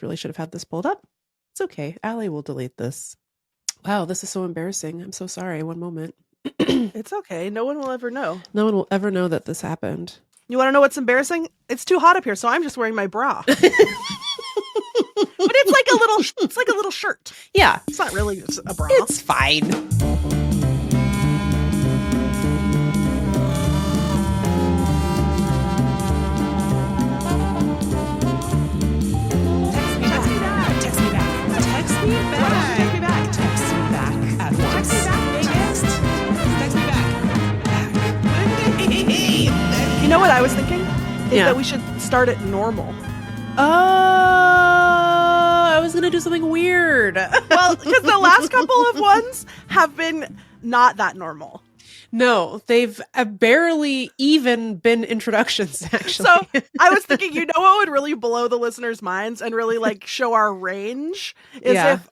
really should have had this pulled up. It's okay. Alli will delete this. Wow, this is so embarrassing. I'm so sorry. One moment. It's okay. No one will ever know. No one will ever know that this happened. You want to know what's embarrassing? It's too hot up here, so I'm just wearing my bra. But it's like a little shirt. Yeah. It's not really a bra. It's fine. You know what I was thinking? Is that we should start at normal. Oh, I was going to do something weird. Well, because the last couple of ones have been not that normal. No, they've barely even been introductions, actually. So I was thinking, you know what would really blow the listeners' minds and really like show our range is if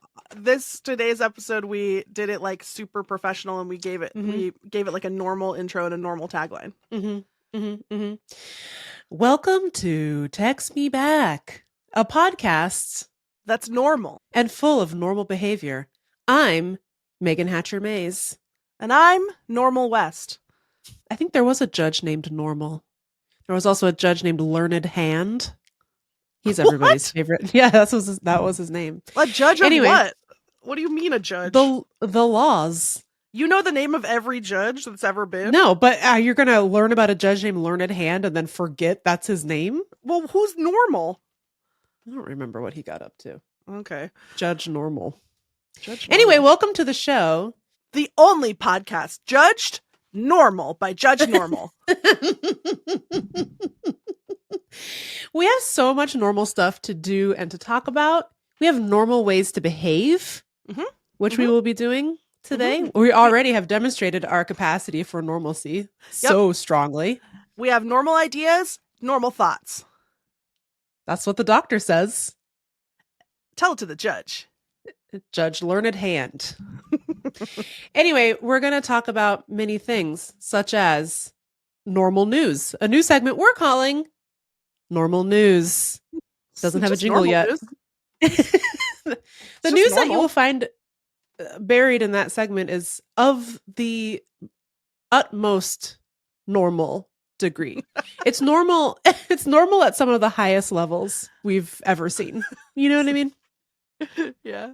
today's episode we did it like super professional and we gave it like a normal intro and a normal tagline. Welcome to Text Me Back, a podcast that's normal and full of normal behavior. I'm Meagan Hatcher-Mays. And I'm Normal West. I think there was a judge named Normal. There was also a judge named Learned Hand. He's everybody's favorite. Yeah, that was his name. A judge of what? What do you mean a judge? The laws. You know the name of every judge that's ever been? No, but you're going to learn about a judge named Learned Hand and then forget that's his name? Well, who's Normal? I don't remember what he got up to. Okay. Judge Normal. Anyway, welcome to the show. The only podcast judged normal by Judge Normal. We have so much normal stuff to do and to talk about. We have normal ways to behave, which we will be doing today. We already have demonstrated our capacity for normalcy so strongly. We have normal ideas, normal thoughts. That's what the doctor says. Tell it to the judge. Judge Learned Hand. Anyway, we're going to talk about many things, such as normal news, a new segment we're calling Normal News. Doesn't have a jingle yet. The news that you will find buried in that segment is of the utmost normal degree. It's normal. It's normal at some of the highest levels we've ever seen. You know what I mean? Yeah.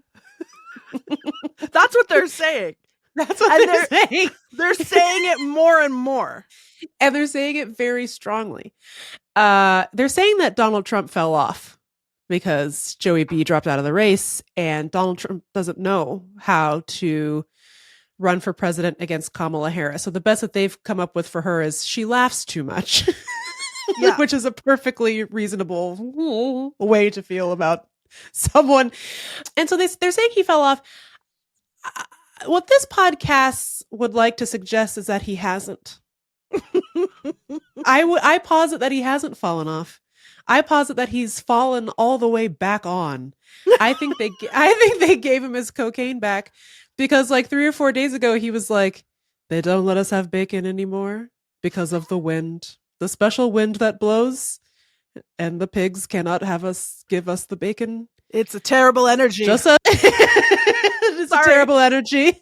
That's what they're saying. That's what they're saying. They're saying it more and more. And they're saying it very strongly. They're saying that Donald Trump fell off because Joey B dropped out of the race and Donald Trump doesn't know how to run for president against Kamala Harris. So the best that they've come up with for her is she laughs too much, which is a perfectly reasonable way to feel about someone. And so they're saying he fell off. What this podcast would like to suggest is that he hasn't. I posit that he hasn't fallen off. I posit that he's fallen all the way back on. I think they gave him his cocaine back because like 3 or 4 days ago he was like, they don't let us have bacon anymore because of the wind, the special wind that blows, and the pigs cannot give us the bacon. It's a terrible energy. It's a terrible energy.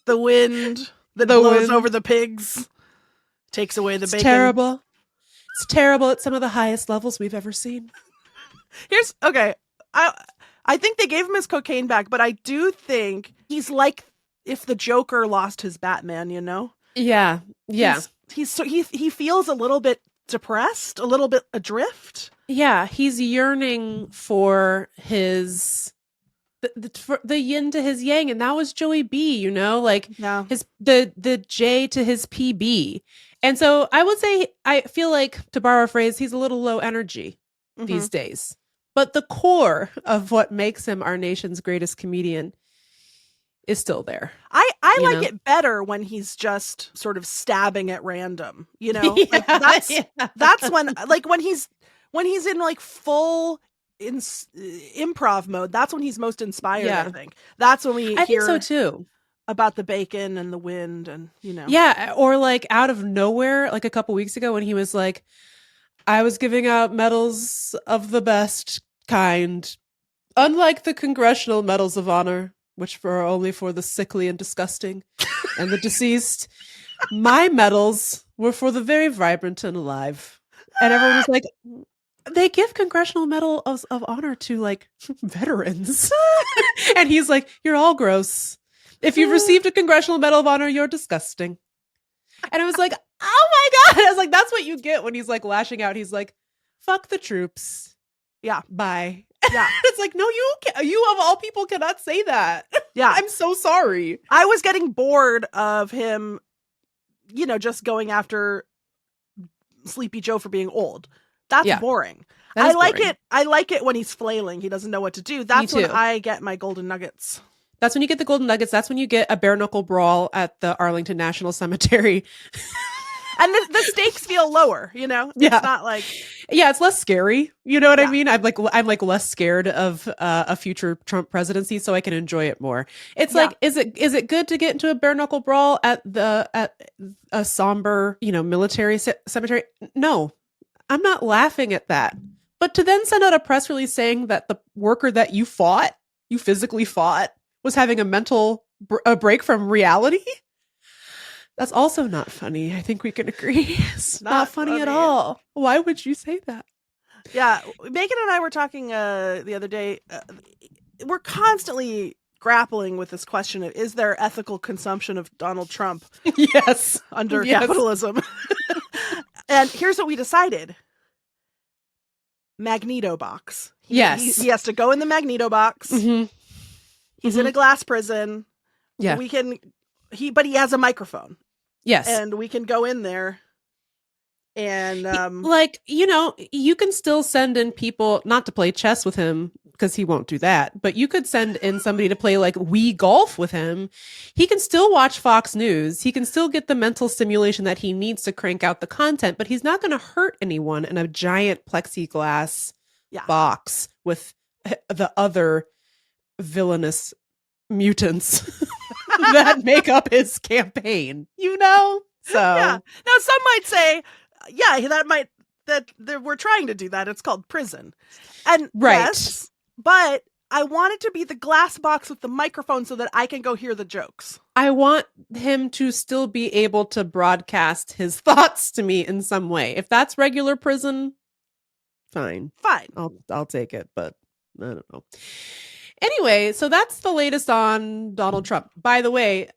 The wind that blows over the pigs takes away the bacon. Terrible. It's terrible at some of the highest levels we've ever seen. I think they gave him his cocaine back, but I do think he's like if the Joker lost his Batman, you know? Yeah. Yeah. He feels a little bit depressed, a little bit adrift. Yeah, he's yearning for the yin to his yang, and that was Joey B, you know, like the J to his PB. And so I would say, I feel like, to borrow a phrase, he's a little low energy these days. But the core of what makes him our nation's greatest comedian is still there. I like it better when he's just sort of stabbing at random, you know? That's when, like, when he's in like full improv mode, that's when he's most inspired. I think that's when I hear think so too, about the bacon and the wind, and you know, or like out of nowhere, like a couple weeks ago when he was like, I was giving out medals of the best kind. Unlike the Congressional Medals of Honor, which are only for the sickly and disgusting and the deceased, my medals were for the very vibrant and alive. And everyone was like, they give Congressional Medal of Honor to like veterans. And he's like, you're all gross. If you've received a Congressional Medal of Honor, you're disgusting. And I was like, oh my God. I was like, that's what you get when he's like lashing out. He's like, fuck the troops. Yeah. Bye. Yeah. It's like, no, you of all people cannot say that. Yeah. I'm so sorry. I was getting bored of him, just going after Sleepy Joe for being old. That's boring. I like it. I like it when he's flailing. He doesn't know what to do. That's when I get my golden nuggets. That's when you get the golden nuggets. That's when you get a bare knuckle brawl at the Arlington National Cemetery. And the stakes feel lower, It's not like, it's less scary. You know what I mean? I'm like less scared of a future Trump presidency, so I can enjoy it more. It's like, is it good to get into a bare knuckle brawl at a somber, military cemetery? No, I'm not laughing at that. But to then send out a press release saying that the worker that you physically fought, was having a mental break from reality. That's also not funny. I think we can agree. It's not funny at all. Why would you say that? Yeah. Meagan and I were talking the other day. We're constantly grappling with this question of, is there ethical consumption of Donald Trump? Yes. Under capitalism. And here's what we decided. Magneto box. He has to go in the Magneto box. Mm-hmm. He's in a glass prison. Yeah. But he has a microphone. Yes. And we can go in there and you can still send in people not to play chess with him because he won't do that, but you could send in somebody to play like Wii golf with him. He can still watch Fox News. He can still get the mental stimulation that he needs to crank out the content, but he's not going to hurt anyone in a giant plexiglass box with the other villainous mutants that make up his campaign, So now some might say, that we're trying to do that. It's called prison, and yes, but I want it to be the glass box with the microphone so that I can go hear the jokes. I want him to still be able to broadcast his thoughts to me in some way. If that's regular prison, fine. I'll take it, but I don't know. Anyway, so that's the latest on Donald Trump. By the way,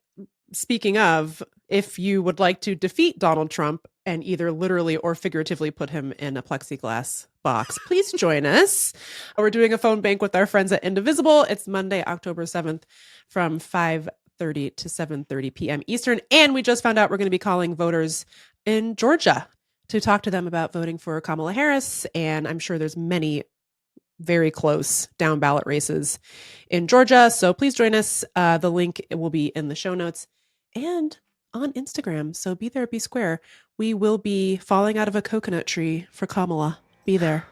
speaking of, if you would like to defeat Donald Trump and either literally or figuratively put him in a plexiglass box, please join us. We're doing a phone bank with our friends at Indivisible. It's Monday, October 7th from 5:30 to 7:30 p.m. Eastern. And we just found out we're going to be calling voters in Georgia to talk to them about voting for Kamala Harris. And I'm sure there's many very close down ballot races in Georgia. So please join us. The link will be in the show notes and on Instagram. So be there, be square. We will be falling out of a coconut tree for Kamala. Be there.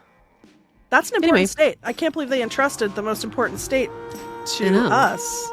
That's an important state. I can't believe they entrusted the most important state to us.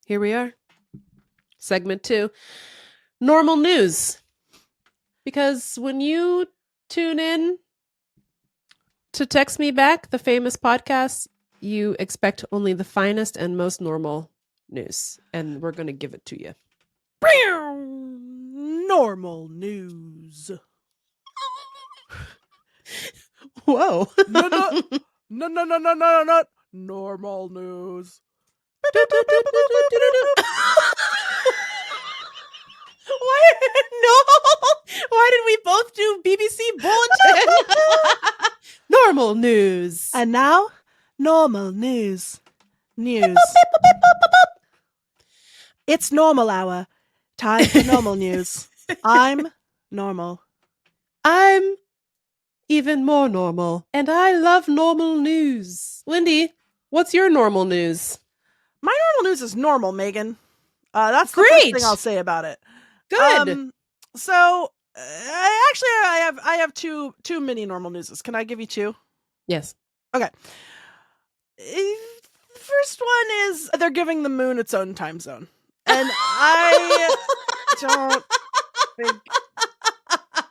Here we are. Segment 2. Normal news. Because when you tune in to Text Me Back, the famous podcast, you expect only the finest and most normal news. And we're going to give it to you. Normal news. Whoa. No. Normal news. Why did we both do BBC Bulletin? Normal news. And now, normal news. It's normal hour. Time for normal news. I'm normal. I'm even more normal. And I love normal news. Lindy, what's your normal news? My normal news is normal, Meagan. That's the Great. first thing I'll say about it. Good. So I have two mini normal newses. Can I give you two? Yes. Okay. The first one is they're giving the moon its own time zone. And I don't think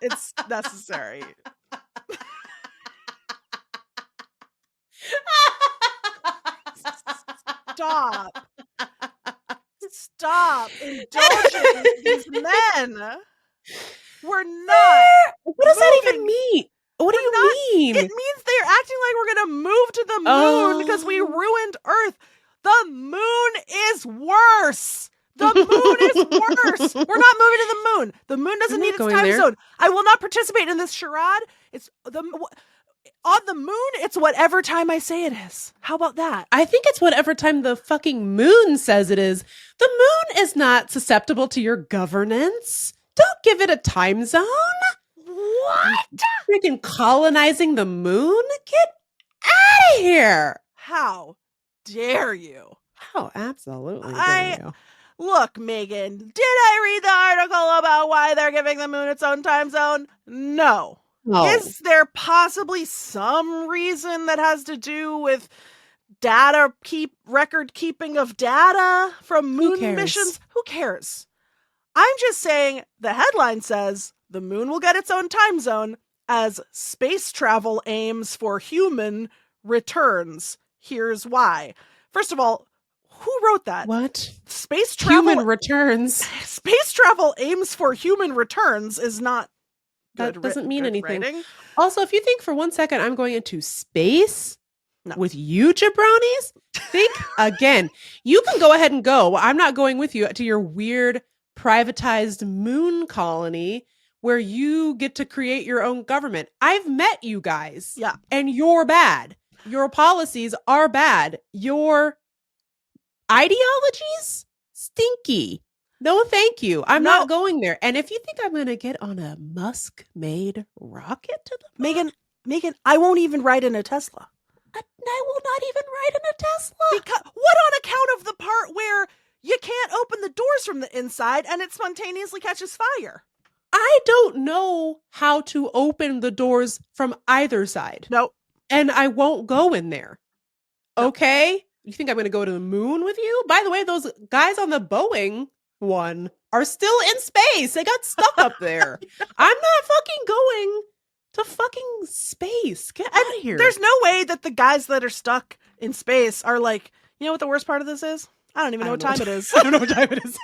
it's necessary. Stop indulging these men. We're not. What does that even mean? What do you mean? It means they're acting like we're going to move to the moon because we ruined Earth. The moon is worse. The moon is worse. We're not moving to the moon. The moon doesn't need its time zone. I will not participate in this charade. On the moon, it's whatever time I say it is. How about that? I think it's whatever time the fucking moon says it is. The moon is not susceptible to your governance. Don't give it a time zone. What? Freaking colonizing the moon? Get out of here. How dare you? How absolutely dare you? Look, Meagan, did I read the article about why they're giving the moon its own time zone? No. Is there possibly some reason that has to do with record keeping of data from moon missions? Who cares? I'm just saying the headline says the moon will get its own time zone as space travel aims for human returns. Here's why. First of all, who wrote that? What? Space travel human returns. Space travel aims for human returns is not that doesn't mean anything. Writing. Also, if you think for 1 second I'm going into space with you jabronis, think again. You can go ahead and go. I'm not going with you to your weird privatized moon colony where you get to create your own government. I've met you guys. Yeah. And you're bad. Your policies are bad. Your ideologies stinky. No, thank you. I'm not going there. And if you think I'm going to get on a Musk-made rocket to the moon, Meagan, I won't even ride in a Tesla. I will not even ride in a Tesla. Because what on account of the part where you can't open the doors from the inside and it spontaneously catches fire? I don't know how to open the doors from either side. Nope. And I won't go in there. Okay? You think I'm going to go to the moon with you? By the way, those guys on the Boeing one are still in space. They got stuck up there. I'm not fucking going to fucking space. Get out of here. There's no way that the guys that are stuck in space are like, you know what the worst part of this is? I don't even know what time it is. I don't know what time it is.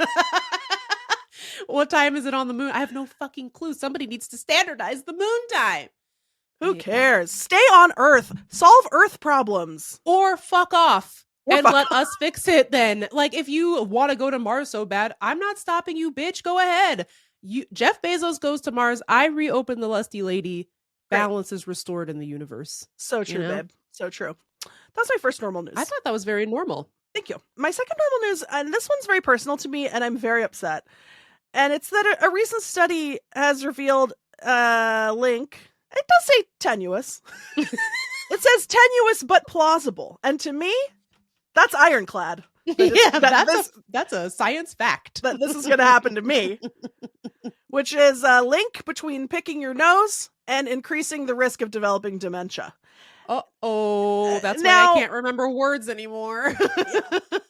What time is it on the moon? I have no fucking clue. Somebody needs to standardize the moon time. Who cares? Stay on Earth. Solve Earth problems. Or fuck off. And let us fix it then. Like, if you want to go to Mars so bad, I'm not stopping you, bitch. Go ahead. Jeff Bezos goes to Mars. I reopen the Lusty Lady. Balance is restored in the universe. So true, babe. So true. That's my first normal news. I thought that was very normal. Thank you. My second normal news, and this one's very personal to me, and I'm very upset. And it's that a recent study has revealed a link. It does say tenuous. It says tenuous but plausible. And to me, that's ironclad. That's a science fact. That this is going to happen to me. Which is a link between picking your nose and increasing the risk of developing dementia. Uh-oh. That's why I can't remember words anymore.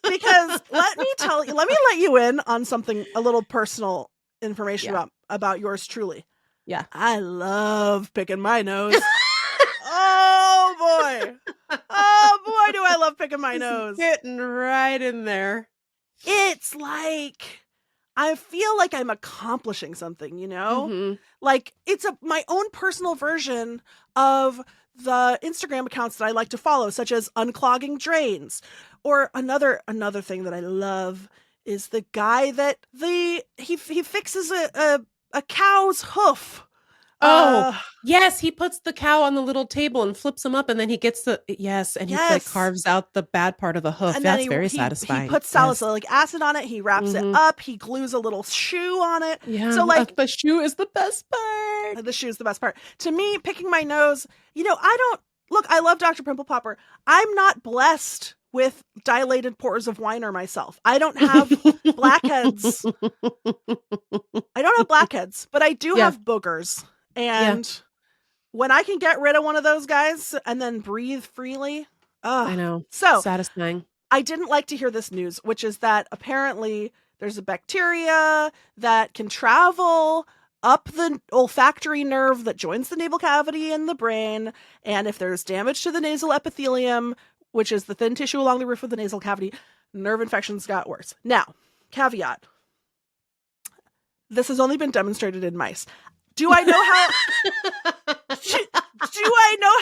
Because let me let you in on something, a little personal information about yours truly. Yeah. I love picking my nose. Oh boy. Oh boy, do I love picking my nose. Getting right in there. It's like I feel like I'm accomplishing something, you know? Mm-hmm. Like it's my own personal version of the Instagram accounts that I like to follow, such as Unclogging Drains. Or another thing that I love is the guy that he fixes a cow's hoof Yes, he puts the cow on the little table and flips them up, and then he gets and he like carves out the bad part of the hoof. And that's then very satisfying. He puts salicylic acid on it. He wraps it up. He glues a little shoe on it. Yeah, so like the shoe is the best part. The shoe is the best part. To me, picking my nose, I love Dr. Pimple Popper. I'm not blessed with dilated pores of Weiner myself. I don't have blackheads. I don't have blackheads, but I do have boogers. And when I can get rid of one of those guys and then breathe freely, I know. So satisfying. I didn't like to hear this news, which is that apparently there's a bacteria that can travel up the olfactory nerve that joins the nasal cavity and the brain. And if there's damage to the nasal epithelium, which is the thin tissue along the roof of the nasal cavity, nerve infections got worse. Now, caveat. This has only been demonstrated in mice. Do I know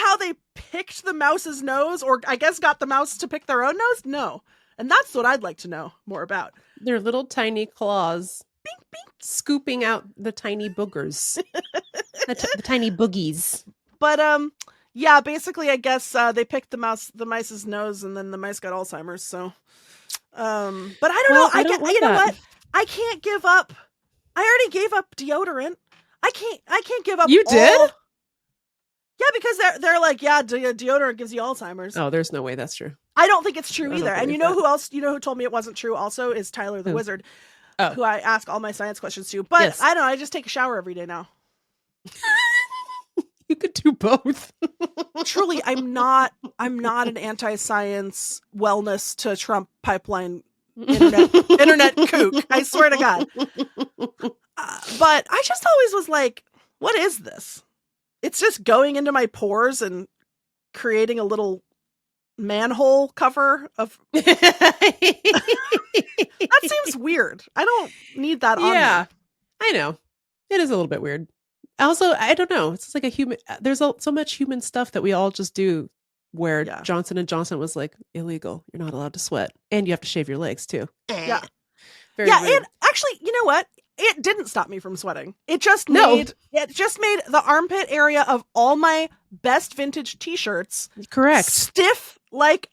how they picked the mouse's nose, or I guess got the mouse to pick their own nose? No. And that's what I'd like to know more about. Their little tiny claws. Bink, bink. Scooping out the tiny boogers. the tiny boogies. But, basically, I guess they picked the mice's nose, and then the mice got Alzheimer's, so. But I don't know. You know what? I can't give up. I already gave up deodorant. I can't give up. You did? Yeah, because they're like, deodorant gives you Alzheimer's. Oh, there's no way that's true. I don't think it's true either. And you know who else? You know who told me it wasn't true? Also, is Tyler the Wizard, who I ask all my science questions to. But I don't know. I just take a shower every day now. You could do both. Truly, I'm not an anti-science wellness to Trump pipeline internet kook. I swear to God. But I just always was like, what is this? It's just going into my pores and creating a little manhole cover of. That seems weird. I don't need that on me. I know. It is a little bit weird. Also, I don't know. It's like there's so much human stuff that we all just do where Johnson & Johnson was like, illegal. You're not allowed to sweat. And you have to shave your legs too. Yeah. Very weird. And actually, you know what? It didn't stop me from sweating. It just made the armpit area of all my best vintage t-shirts correct stiff like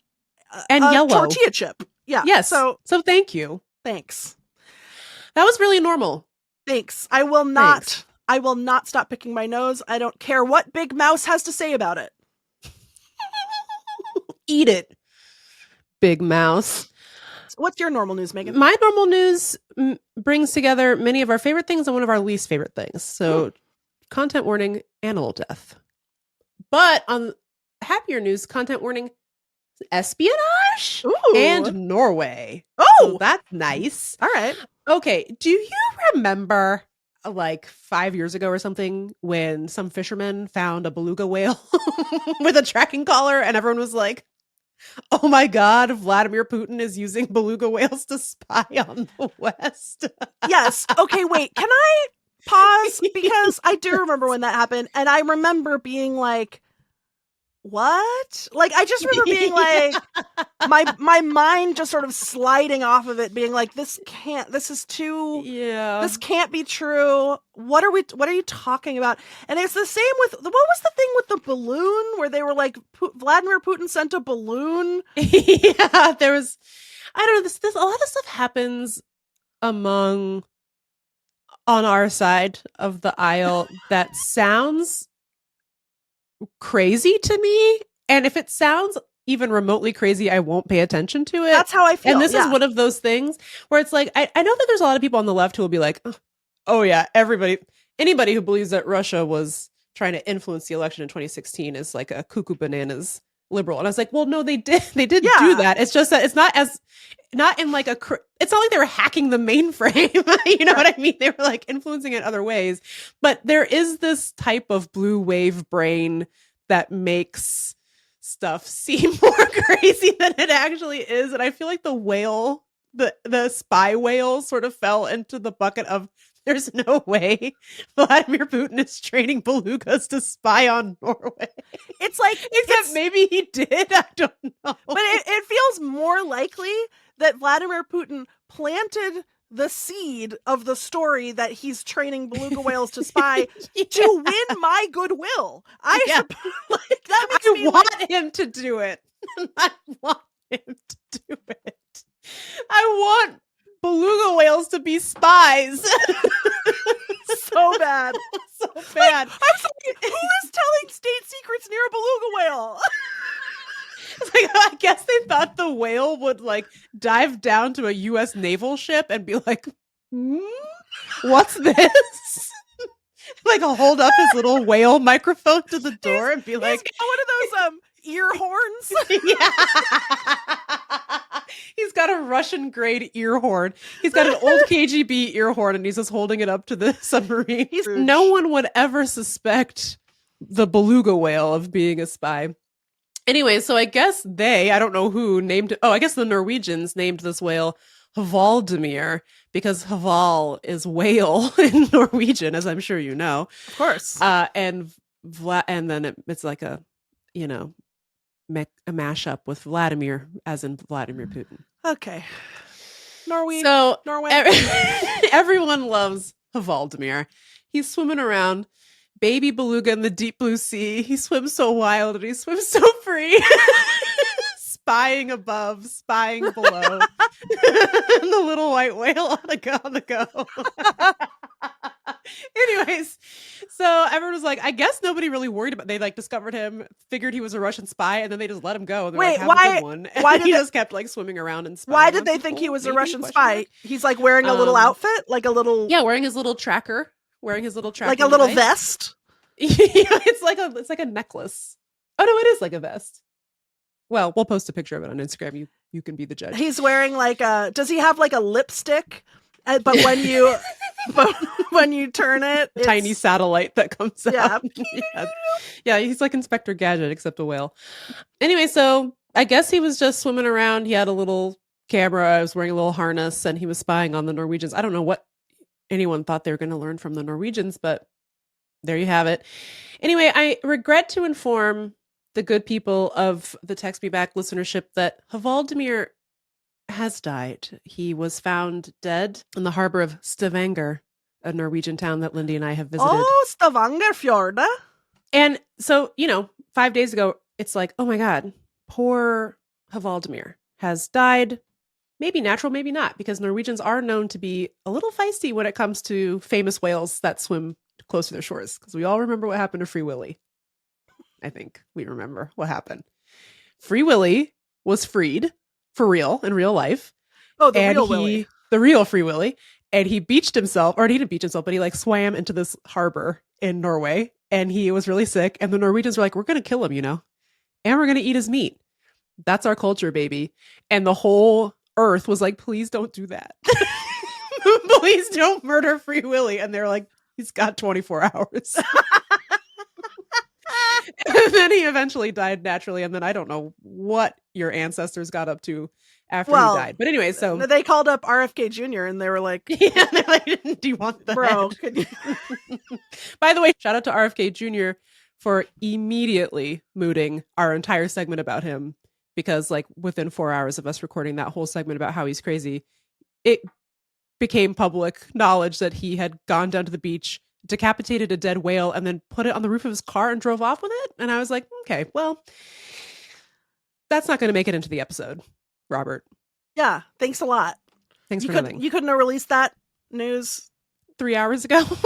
and a yellow tortilla chip. Yeah. Yes. So thank you. Thanks. That was really normal. Thanks. I will not stop picking my nose. I don't care what Big Mouse has to say about it. Eat it, Big Mouse. What's your normal news, Meagan? My normal news brings together many of our favorite things and one of our least favorite things. So, content warning, animal death. But on happier news, content warning, espionage and Norway. Oh, so that's nice. All right. Okay. Do you remember like 5 years ago or something when some fishermen found a beluga whale with a tracking collar and everyone was like, oh my God, Vladimir Putin is using beluga whales to spy on the West. Yes. Okay, wait. Can I pause? Because I do remember when that happened. And I remember being like, what? Like, I just remember being like, my mind just sort of sliding off of it, being like, this can't be true. What are you talking about? And it's the same with, what was the thing with the balloon where they were like, Vladimir Putin sent a balloon? Yeah, there was, I don't know, this a lot of stuff happens on our side of the aisle that sounds crazy to me, and if it sounds even remotely crazy, I won't pay attention to it. That's how I feel. And this is one of those things where it's like, I know that there's a lot of people on the left who will be like, oh yeah, anybody who believes that Russia was trying to influence the election in 2016 is like a cuckoo bananas liberal. And I was like, well, no, they did do that. It's just that it's not in like it's not like they were hacking the mainframe. You know what I mean? They were like influencing it other ways. But there is this type of blue wave brain that makes stuff seem more crazy than it actually is. And I feel like the whale, the spy whale sort of fell into the bucket of there's no way Vladimir Putin is training belugas to spy on Norway. It's like, except maybe he did. I don't know. But it feels more likely that Vladimir Putin planted the seed of the story that he's training beluga whales to spy to win my goodwill. That makes I me want him to do it. I want him to do it. I want beluga whales to be spies. So bad. So bad. I'm sorry, who is telling state secrets near a beluga whale? It's like, I guess they thought the whale would like dive down to a U.S. naval ship and be like, what's this? Like hold up his little whale microphone to the door and be like, he's got one of those ear horns. Yeah. He's got a Russian grade ear horn. He's got an old KGB ear horn and he's just holding it up to the submarine. No one would ever suspect the beluga whale of being a spy. Anyway, so I guess I don't know who named it. Oh, I guess the Norwegians named this whale Hvaldimir because Hval is whale in Norwegian, as I'm sure you know. Of course. And then it's like a mashup with Vladimir, as in Vladimir Putin. Okay. Norway. Everyone loves Hvaldimir. He's swimming around, baby beluga in the deep blue sea. He swims so wild and he swims so free. Spying above, spying below. The little white whale on the go. Anyways, so everyone was like, I guess nobody really worried about. They like discovered him, figured he was a Russian spy, and then they just let him go. And wait, like, why? A good one. And why did he just kept like swimming around and spying? Why did they think he was a Russian spy? He's like wearing a little outfit, like a little wearing his little tracker, like a little vest. It's like a necklace. Oh no, it is like a vest. Well, we'll post a picture of it on Instagram. You can be the judge. He's wearing does he have like a lipstick? But when you turn it, it's tiny satellite that comes out. Yeah, he's like Inspector Gadget, except a whale. Anyway, so I guess he was just swimming around. He had a little camera. I was wearing a little harness, and he was spying on the Norwegians. I don't know what anyone thought they were going to learn from the Norwegians, but there you have it. Anyway, I regret to inform the good people of the Text Me Back listenership that Hvaldimir has died. He was found dead in the harbor of Stavanger, a Norwegian town that Lindy and I have visited. Oh, Stavangerfjorda. And so, 5 days ago, it's like, oh my God, poor Hvaldimir has died. Maybe natural, maybe not, because Norwegians are known to be a little feisty when it comes to famous whales that swim close to their shores. Because we all remember what happened to Free Willy. I think we remember what happened. Free Willy was freed for real in real life. Oh, real Willy. The real Free Willy. And he beached himself, or he didn't beach himself, but he like swam into this harbor in Norway. And he was really sick. And the Norwegians were like, we're going to kill him, and we're going to eat his meat. That's our culture, baby. And the whole earth was like, please don't do that. Please don't murder Free Willy. And they're like, he's got 24 hours. And then he eventually died naturally. And then I don't know what your ancestors got up to after he died. But anyway, so they called up RFK Jr. and they were like, yeah, they're like, do you want the bro? By the way, shout out to RFK Jr. for immediately mooting our entire segment about him, because like within 4 hours of us recording that whole segment about how he's crazy, it became public knowledge that he had gone down to the beach, decapitated a dead whale, and then put it on the roof of his car and drove off with it. And I was like, okay, well, that's not going to make it into the episode, Robert. Yeah, thanks a lot. Thanks for nothing. You couldn't have released that news 3 hours ago. So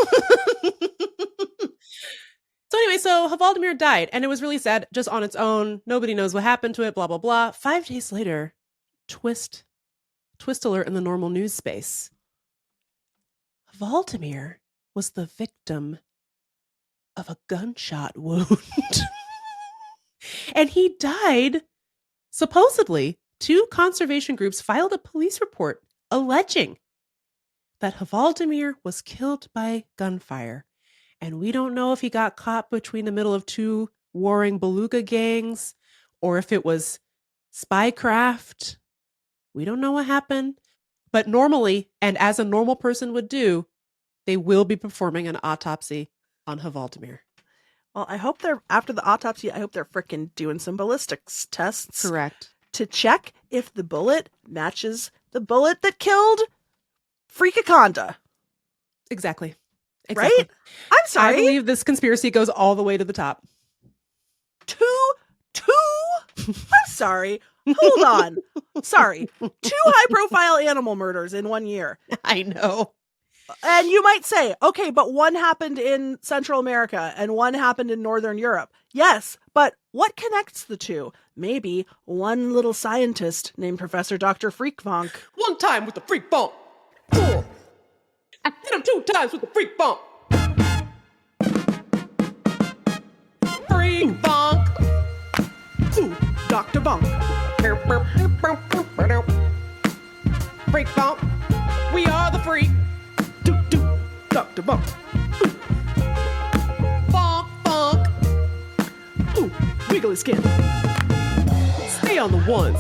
anyway, so Hvaldimir died, and it was really sad just on its own. Nobody knows what happened to it, blah, blah, blah. 5 days later, twist alert in the normal news space. Hvaldimir was the victim of a gunshot wound. And he died, supposedly. 2 conservation groups filed a police report alleging that Hvaldimir was killed by gunfire. And we don't know if he got caught between the middle of 2 warring beluga gangs or if it was spycraft. We don't know what happened. But normally, and as a normal person would do, they will be performing an autopsy on Hvaldimir. Well, I hope after the autopsy, I hope they're freaking doing some ballistics tests. Correct. To check if the bullet matches the bullet that killed Freakaconda. Exactly. Right? I'm sorry. I believe this conspiracy goes all the way to the top. Two? I'm sorry. Hold on. Sorry. 2 high-profile animal murders in 1 year. I know. And you might say, okay, but one happened in Central America and one happened in Northern Europe. Yes, but what connects the two? Maybe one little scientist named Professor Dr. Freakvonk. One time with the freak bump. Cool. Hit him 2 times with the freak bump. Freak bonk. Ooh, Dr. Bonk. Freak bump. We are the freak. Dr. Bonk. Bonk, bonk. Ooh, wiggly skin. Stay on the ones.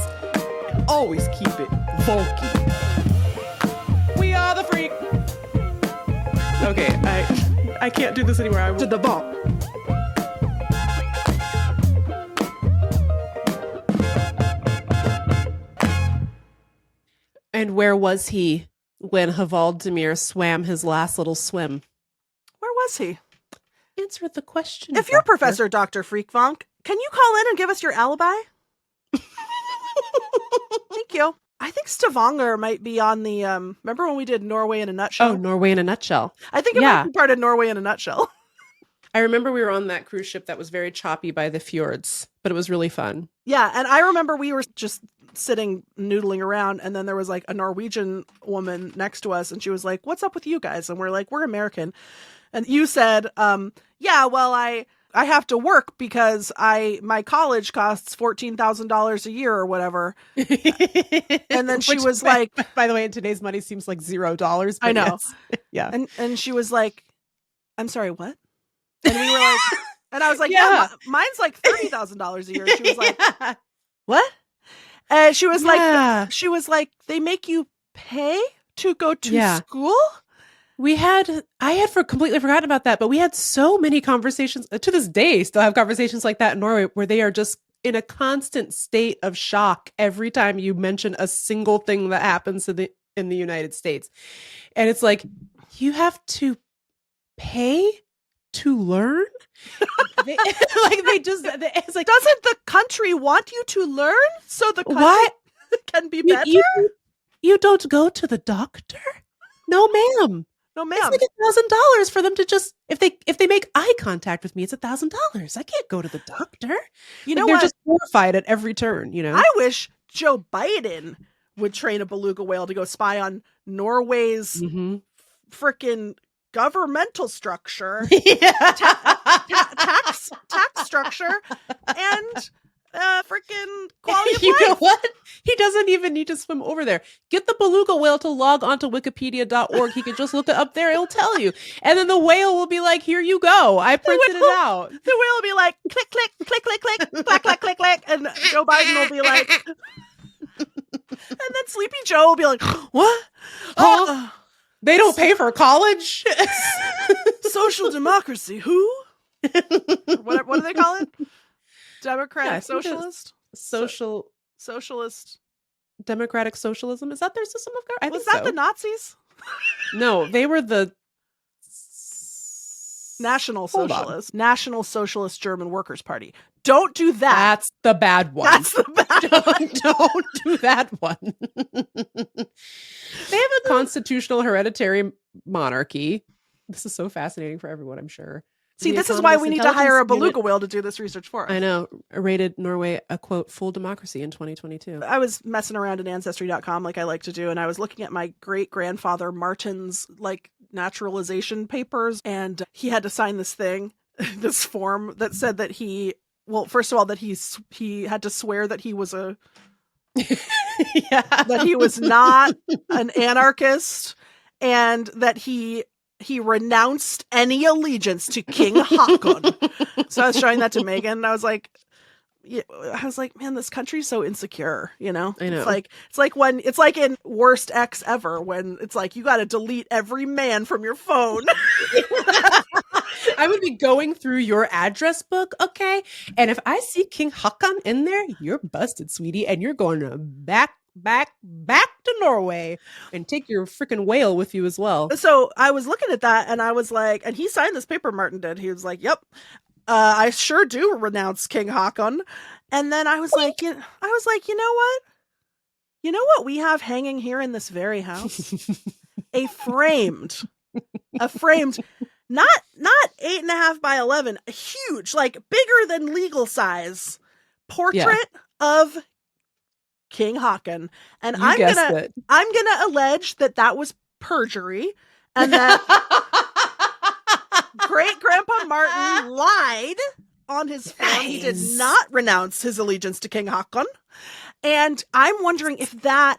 And always keep it funky. We are the freak. Okay, I can't do this anymore. I will. To the bonk. And where was he when Hvaldimir swam his last little swim? Where was he? Answer the question. If you're Professor Dr. Freakvonk, can you call in and give us your alibi? Thank you. I think Stavanger might be on the, remember when we did Norway in a Nutshell? Oh, Norway in a Nutshell. I think it might be part of Norway in a Nutshell. I remember we were on that cruise ship that was very choppy by the fjords, but it was really fun. Yeah, and I remember we were just sitting noodling around, and then there was like a Norwegian woman next to us, and she was like, "What's up with you guys?" And we're like, "We're American." And you said, "Yeah, well, I have to work because my college costs $14,000 a year or whatever." And then she was like, "By the way, in today's money, seems like $0." I know. Yes. Yeah. And she was like, "I'm sorry, what?" And we were like, and I was like, "Yeah, mine's like $30,000 a year." And she was like, "What?" And she was like, "They make you pay to go to school?" I had completely forgotten about that, but we had so many conversations to this day, still have conversations like that in Norway where they are just in a constant state of shock every time you mention a single thing that happens in the United States. And it's like, you have to pay to learn? It's like, doesn't the country want you to learn so the country can be better? You don't go to the doctor? No, ma'am. No, ma'am. It's like $1,000 for them to just, if they make eye contact with me, it's $1,000. I can't go to the doctor. You know they're what? just horrified at every turn, you know? I wish Joe Biden would train a beluga whale to go spy on Norway's freaking governmental structure, tax structure, and freaking quality of life. You know what? He doesn't even need to swim over there. Get the beluga whale to log onto wikipedia.org. He can just look it up there. It'll tell you. And then the whale will be like, "Here you go. I printed it out." The whale will be like, "Click, click, click, click, click, clack, clack, click, click." And Joe Biden will be like, and then Sleepy Joe will be like, "What? Huh? They don't pay for college?" Social democracy. Who? What do they call it? Democratic socialist? Socialist. Democratic socialism? Is that their system of government? Was that the Nazis? No, they were the National Socialist. National Socialist German Workers' Party. Don't do that. That's the bad one. That's the bad one. Don't do that one. They have a constitutional hereditary monarchy. This is so fascinating for everyone, I'm sure. See, this is why we need to hire a beluga whale to do this research for us. I know. Rated Norway a, quote, full democracy in 2022. I was messing around in Ancestry.com like I like to do, and I was looking at my great-grandfather Martin's, naturalization papers, and he had to sign this thing, this form that said that first of all, that he had to swear that he was that he was not an anarchist, and that he renounced any allegiance to King Haakon. So I was showing that to Meagan, and I was like, man, this country's so insecure, you know? I know. It's like in Worst Ex Ever, when it's like, you got to delete every man from your phone. I would be going through your address book, okay? And if I see King Haakon in there, you're busted, sweetie, and you're going back back to Norway and take your freaking whale with you as well. So I was looking at that and I was like, and he signed this paper, Martin did. He was like, yep, I sure do renounce King Haakon. And then I was like, you know what? You know what we have hanging here in this very house? a framed, not 8.5 by 11, a huge, like bigger than legal size portrait of King Haakon. And I'm gonna allege that was perjury, and that great grandpa Martin lied on his form. Nice. He did not renounce his allegiance to King Haakon. And I'm wondering if that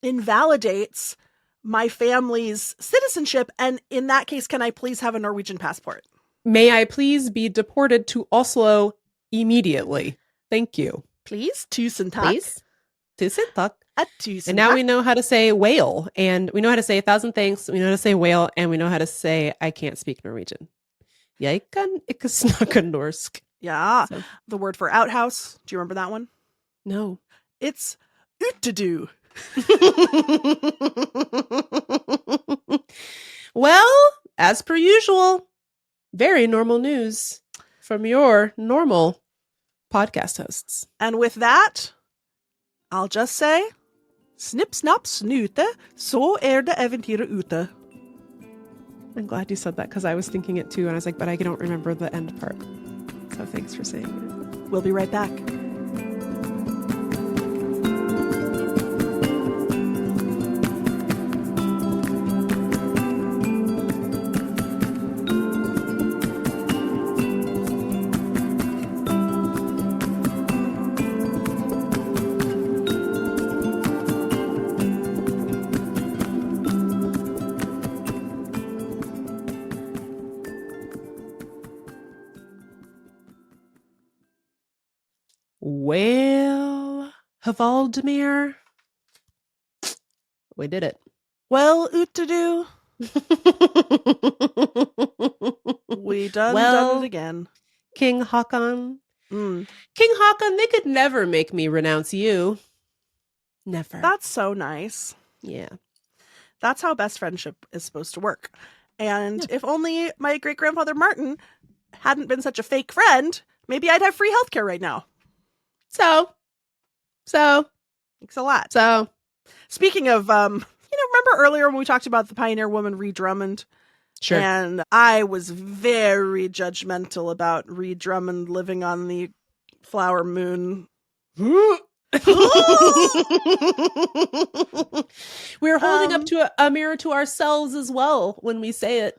invalidates my family's citizenship. And in that case, can I please have a Norwegian passport? May I please be deported to Oslo immediately? Thank you. Please. Tusen takk. Please. Tusen takk. Tusen and now takk. we know how to say whale, and we know how to say 1,000 thanks. We know how to say whale, and we know how to say I can't speak Norwegian. Jeg kan ikke snakke norsk. Yeah. So. The word for outhouse. Do you remember that one? No. It's utedu. Well, as per usual, very normal news from your normal podcast hosts. And with that, I'll just say, snip, snap, snute, så det eventyret ute. I'm glad you said that because I was thinking it too, and I was like, but I don't remember the end part. So thanks for saying it. We'll be right back. Well, Hvaldimir, we did it. Well, utedu. We done it again. King Haakon. King Haakon, they could never make me renounce you. Never. That's so nice. Yeah. That's how best friendship is supposed to work. And if only my great-grandfather Martin hadn't been such a fake friend, maybe I'd have free healthcare right now. So, thanks a lot. So, speaking of, remember earlier when we talked about the pioneer woman Ree Drummond? Sure. And I was very judgmental about Ree Drummond living on the flower moon. We're holding up to a mirror to ourselves as well when we say it.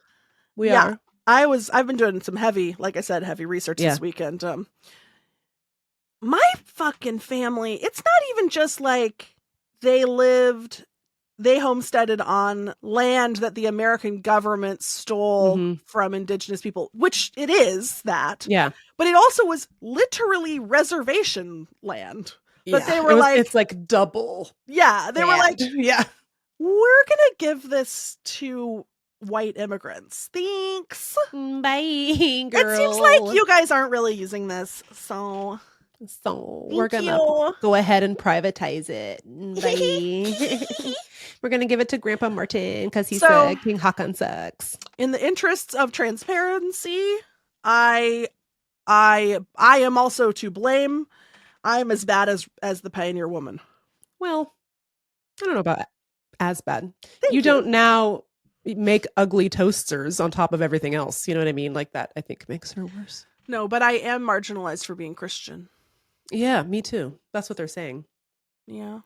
We are. I've been doing some heavy research this weekend. My fucking family, it's not even just like they homesteaded on land that the American government stole from indigenous people, which it is that. Yeah. But it also was literally reservation land. But they were it's like double. Yeah. They were like, yeah, we're going to give this to white immigrants. Thanks. Bye, girl. It seems like you guys aren't really using this, so we're gonna go ahead and privatize it. Bye. We're gonna give it to Grandpa Martin because he said King Haakon sucks. In the interests of transparency, I am also to blame. I'm as bad as the pioneer woman. Well, I don't know about as bad. Thank you don't now make ugly toasters on top of everything else. You know what I mean? Like that, I think makes her worse. No, but I am marginalized for being Christian. Yeah, me too. That's what they're saying. Yeah.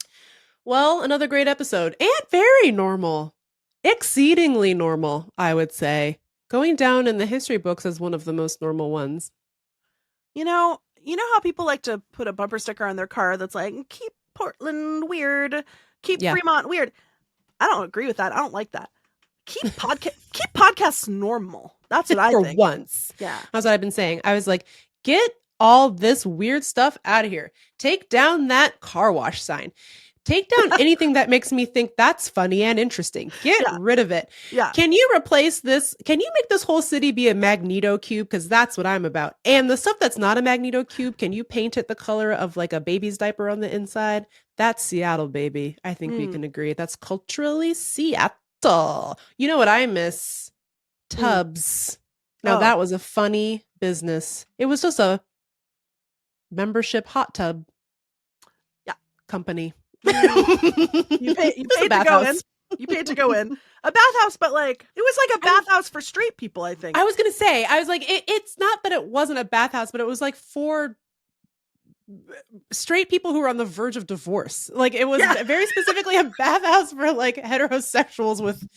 Well, another great episode and very normal, exceedingly normal, I would say. Going down in the history books as one of the most normal ones. You know how people like to put a bumper sticker on their car that's like, keep Portland weird, keep Fremont weird. I don't agree with that. I don't like that. Keep podcasts normal. That's what I think. For once. Yeah. That's what I've been saying. I was like, get all this weird stuff out of here. Take down that car wash sign. Take down anything that makes me think that's funny and interesting. Get rid of it. Yeah. Can you replace this? Can you make this whole city be a Magneto cube? Because that's what I'm about. And the stuff that's not a Magneto cube, can you paint it the color of like a baby's diaper on the inside? That's Seattle, baby. I think we can agree. That's culturally Seattle. You know what I miss? Tubs. Now that was a funny business. It was just a membership hot tub company. You paid to go in. You paid to go in. A bathhouse, but like it was like a bathhouse for straight people, I think. I was gonna say, I was like, it's not that it wasn't a bathhouse, but it was like for straight people who were on the verge of divorce. Like it was very specifically a bathhouse for like heterosexuals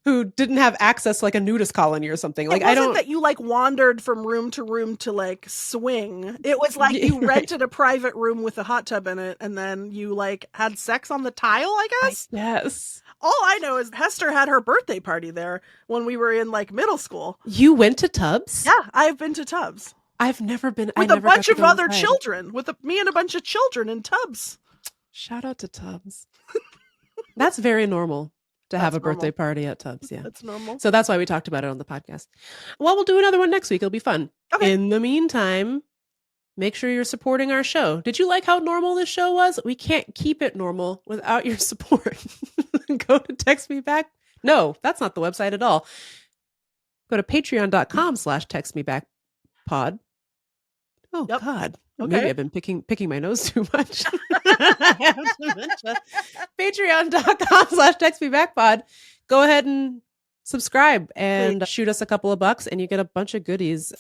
who didn't have access to like a nudist colony or something. Like it wasn't that you like wandered from room to room to like swing. It was like you rented a private room with a hot tub in it, and then you like had sex on the tile, I guess. Yes. All I know is Hester had her birthday party there when we were in like middle school. You went to Tubs? Yeah, I've been to Tubs. I've never been. With a bunch of other children. Me and a bunch of children in Tubs. Shout out to Tubs. That's very normal. To have a birthday party at Tubs, yeah. That's normal. So that's why we talked about it on the podcast. Well, we'll do another one next week. It'll be fun. Okay. In the meantime, make sure you're supporting our show. Did you like how normal this show was? We can't keep it normal without your support. Go to Text Me Back. No, that's not the website at all. Go to patreon.com/textmebackpod. Oh, God. Okay. Maybe I've been picking my nose too much. I have dementia. Patreon.com/textmebackpod. Go ahead and subscribe and shoot us a couple of bucks, and you get a bunch of goodies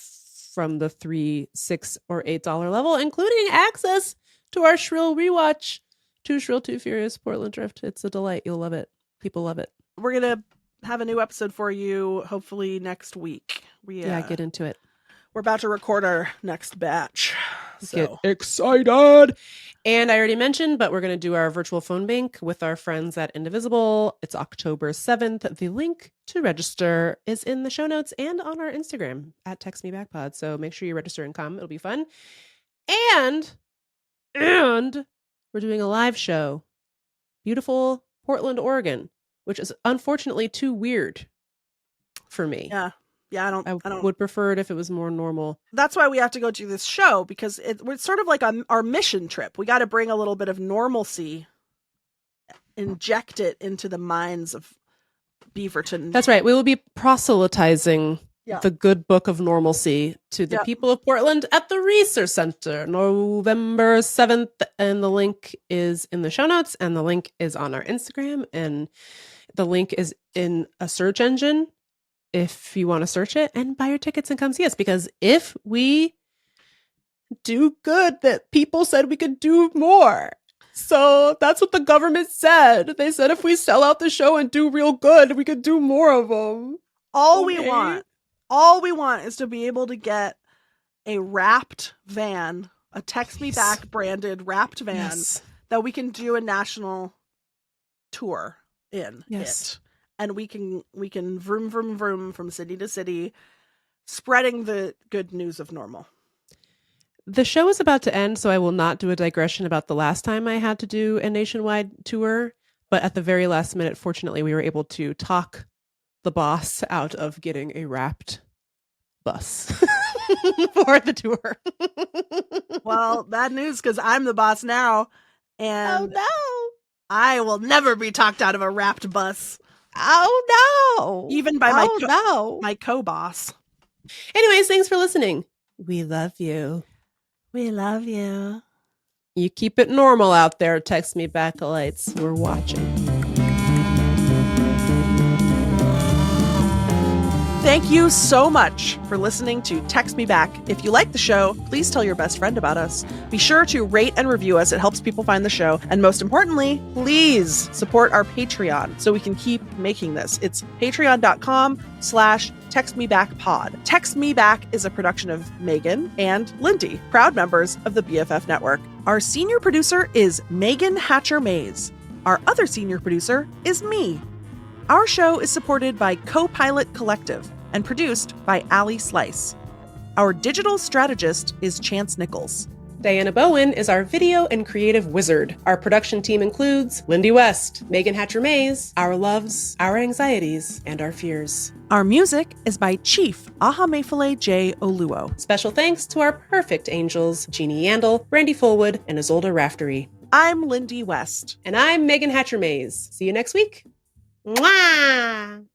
from the $3, $6, or $8 level, including access to our Shrill rewatch. Too Shrill, Too Furious, Portland Drift. It's a delight. You'll love it. People love it. We're gonna have a new episode for you hopefully next week. Get into it. We're about to record our next batch. So. Get excited. And I already mentioned, but we're going to do our virtual phone bank with our friends at Indivisible. It's October 7th. The link to register is in the show notes and on our Instagram at TextMeBackPod. So make sure you register and come. It'll be fun. And we're doing a live show. Beautiful Portland, Oregon, which is unfortunately too weird for me. Yeah. Yeah, I don't would prefer it if it was more normal. That's why we have to go do this show, because it's sort of like our mission trip. We got to bring a little bit of normalcy, inject it into the minds of Beaverton. That's right. We will be proselytizing the good book of normalcy to the people of Portland at the Research Center, November 7th. And the link is in the show notes, and the link is on our Instagram, and the link is in a search engine if you want to search it, and buy your tickets and come see us. Because if we do good, that people said we could do more. So that's what the government said. They said if we sell out the show and do real good, we could do more of them. All we want is to be able to get a wrapped van, a Text Me Back branded wrapped van that we can do a national tour in it. And we can vroom, vroom, vroom from city to city, spreading the good news of normal. The show is about to end, so I will not do a digression about the last time I had to do a nationwide tour. But at the very last minute, fortunately, we were able to talk the boss out of getting a wrapped bus for the tour. Well, bad news, because I'm the boss now. And I will never be talked out of a wrapped bus. Oh no! Even by my co-boss. Anyways, thanks for listening. We love you. We love you. You keep it normal out there, Text Me Backalites. We're watching. Thank you so much for listening to Text Me Back. If you like the show, please tell your best friend about us. Be sure to rate and review us. It helps people find the show. And most importantly, please support our Patreon so we can keep making this. It's patreon.com/textmebackpod. Text Me Back is a production of Meagan and Lindy, proud members of the BFF Network. Our senior producer is Meagan Hatcher-Mays. Our other senior producer is me. Our show is supported by COPILOT Collective and produced by Alli Slice. Our digital strategist is Chance Nichols. Diana Bowen is our video and creative wizard. Our production team includes Lindy West, Meagan Hatcher-Mays, our loves, our anxieties, and our fears. Our music is by Chief Ahamefule J. Oluo. Special thanks to our perfect angels, Jeannie Yandel, Brandy Fullwood, and Isolde Raftery. I'm Lindy West. And I'm Meagan Hatcher-Mays. See you next week. Mwah!